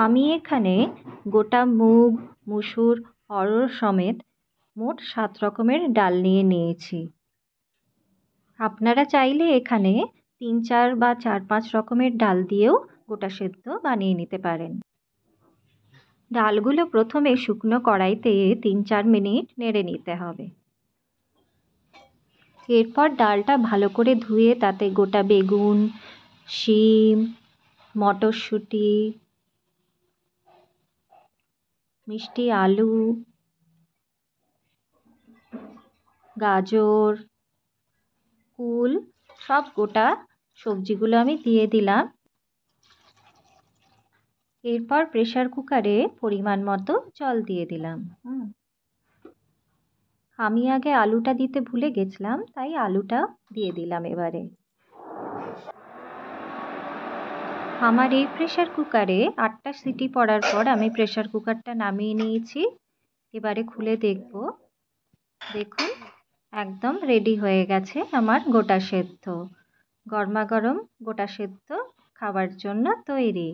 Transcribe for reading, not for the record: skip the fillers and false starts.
আমি এখানে গোটা মুগ, মুসুর, অড়হর সমেত মোট 7 রকমের ডাল নিয়েছি। আপনারা চাইলে এখানে 3-4 বা 4-5 রকমের ডাল দিয়েও গোটা সেদ্ধ বানিয়ে নিতে পারেন। ডালগুলো প্রথমে শুকনো কড়াইতে 3-4 মিনিট নেড়ে নিতে হবে। এরপর ডালটা ভালো করে ধুয়ে তাতে গোটা বেগুন, শিম, মটরশুঁটি, মিষ্টি আলু, গাজর, কুল সব গোটা সবজিগুলো আমি দিয়ে দিলাম। এরপর প্রেসার কুকারে পরিমাণ মতো জল দিয়ে দিলাম। আমি আগে আলুটা দিতে ভুলে গেছিলাম, তাই আলুটা দিয়ে দিলাম এবারে। আমার এই প্রেসার কুকারে 8টা সিটি পড়ার পর আমি প্রেসার কুকারটা নামিয়ে নিয়েছি। এবারে খুলে দেখব। দেখুন, একদম রেডি হয়ে গেছে আমার গোটা সেদ্ধ। গরমাগরম গোটা সেদ্ধ খাবার জন্য তৈরি।